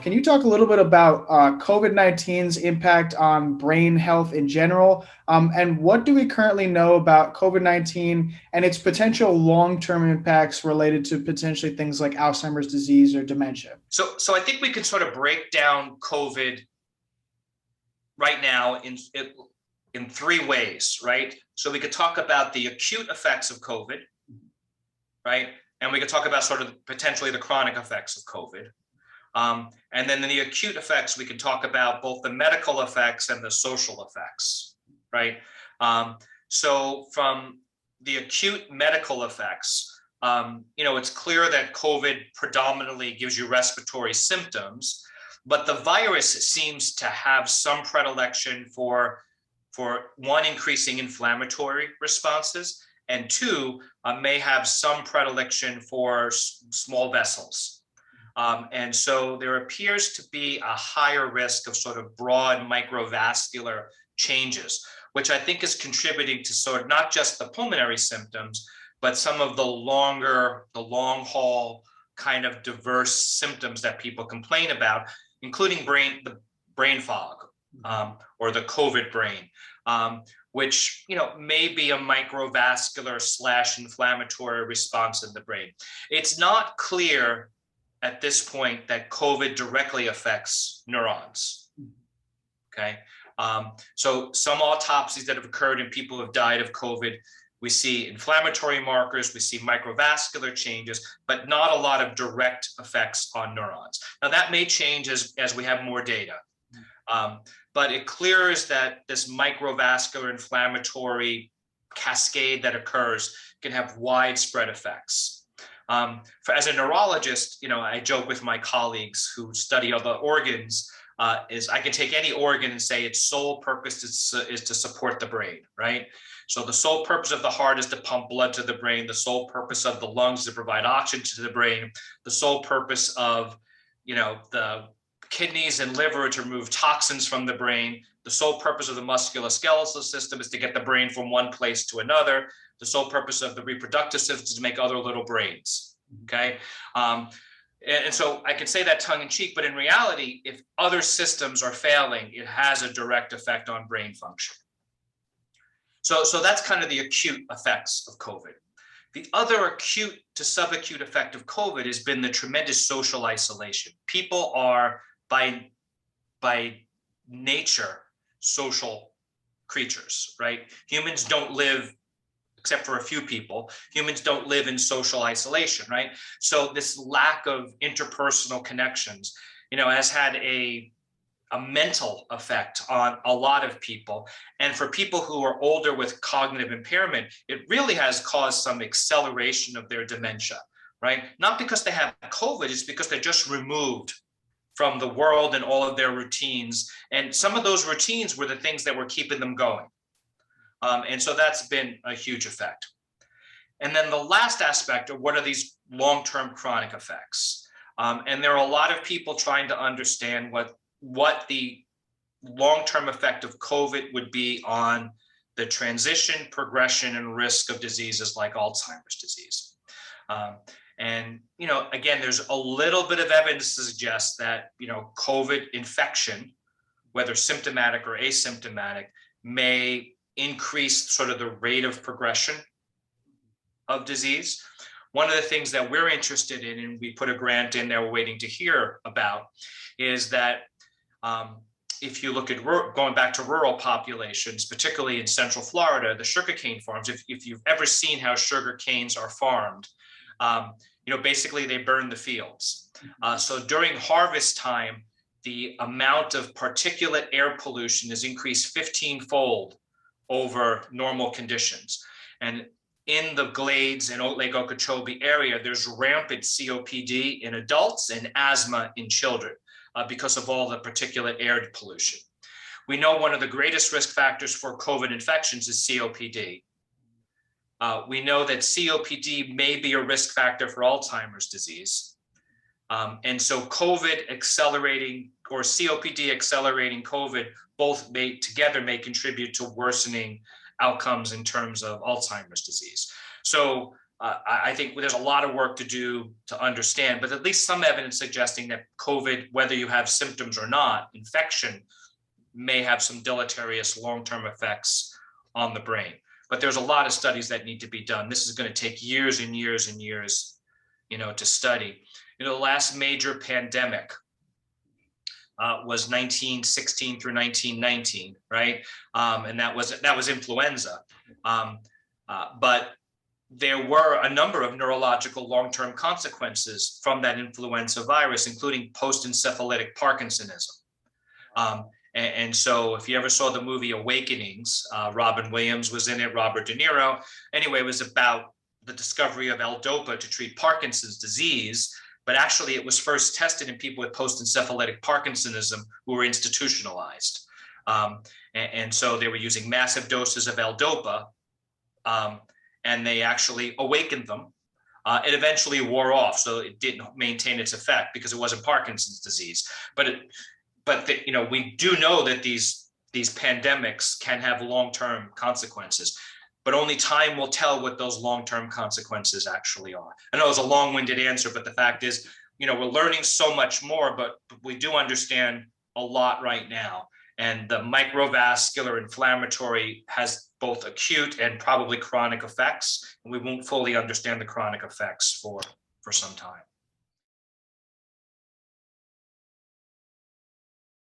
Can you talk a little bit about COVID-19's impact on brain health in general? And what do we currently know about COVID-19 and its potential long-term impacts related to potentially things like Alzheimer's disease or dementia? So I think we can sort of break down COVID right now in three ways, right? So we could talk about the acute effects of COVID, right? And we could talk about sort of potentially the chronic effects of COVID. And then in the acute effects, we can talk about both the medical effects and the social effects, right? So from the acute medical effects, it's clear that COVID predominantly gives you respiratory symptoms, but the virus seems to have some predilection for one, increasing inflammatory responses, and two, may have some predilection for small vessels. And so there appears to be a higher risk of sort of broad microvascular changes, which I think is contributing to sort of not just the pulmonary symptoms, but some of the long haul kind of diverse symptoms that people complain about, including the brain fog, or the COVID brain, which may be a microvascular / inflammatory response in the brain. It's not clear at this point that COVID directly affects neurons. Okay, so some autopsies that have occurred in people who have died of COVID, we see inflammatory markers, we see microvascular changes, but not a lot of direct effects on neurons. Now that may change as we have more data, but it clears that this microvascular inflammatory cascade that occurs can have widespread effects. As a neurologist, I joke with my colleagues who study other organs, is I can take any organ and say its sole purpose is to support the brain, right? So the sole purpose of the heart is to pump blood to the brain. The sole purpose of the lungs is to provide oxygen to the brain. The sole purpose of, the kidneys and liver to remove toxins from the brain. The sole purpose of the musculoskeletal system is to get the brain from one place to another. The sole purpose of the reproductive system is to make other little brains, okay? And so I can say that tongue in cheek, but in reality, if other systems are failing, it has a direct effect on brain function. So that's kind of the acute effects of COVID. The other acute to subacute effect of COVID has been the tremendous social isolation. People are by nature social creatures, right? Humans don't live, except for a few people, humans don't live in social isolation, right? So this lack of interpersonal connections, has had a mental effect on a lot of people. And for people who are older with cognitive impairment, it really has caused some acceleration of their dementia, right? Not because they have COVID, it's because they're just removed from the world and all of their routines. And some of those routines were the things that were keeping them going. And so that's been a huge effect. And then the last aspect of what are these long-term chronic effects? And there are a lot of people trying to understand what the long-term effect of COVID would be on the transition, progression, and risk of diseases like Alzheimer's disease. And, again, there's a little bit of evidence to suggest that, COVID infection, whether symptomatic or asymptomatic, may increase sort of the rate of progression of disease. One of the things that we're interested in, and we put a grant in there we're waiting to hear about, is that if you look at going back to rural populations, particularly in Central Florida, the sugarcane farms, if you've ever seen how sugar canes are farmed, basically they burn the fields. So during harvest time, the amount of particulate air pollution is increased 15-fold over normal conditions. And in the Glades and Lake Okeechobee area, there's rampant COPD in adults and asthma in children because of all the particulate air pollution. We know one of the greatest risk factors for COVID infections is COPD. We know that COPD may be a risk factor for Alzheimer's disease. And so COVID accelerating or COPD accelerating COVID both may contribute to worsening outcomes in terms of Alzheimer's disease. So I think there's a lot of work to do to understand, but at least some evidence suggesting that COVID, whether you have symptoms or not, infection may have some deleterious long-term effects on the brain. But there's a lot of studies that need to be done. This is going to take years and years and years, to study. The last major pandemic was 1916 through 1919, right? And that was influenza. But there were a number of neurological long-term consequences from that influenza virus, including post-encephalitic Parkinsonism. And so if you ever saw the movie Awakenings, Robin Williams was in it, Robert De Niro. Anyway, it was about the discovery of L-DOPA to treat Parkinson's disease, but actually it was first tested in people with post-encephalitic Parkinsonism who were institutionalized. And so they were using massive doses of L-DOPA, and they actually awakened them. It eventually wore off, so it didn't maintain its effect because it wasn't Parkinson's disease. But we do know that these pandemics can have long-term consequences, but only time will tell what those long-term consequences actually are. I know it's a long-winded answer, but the fact is, we're learning so much more, but we do understand a lot right now. And the microvascular inflammatory has both acute and probably chronic effects, and we won't fully understand the chronic effects for some time.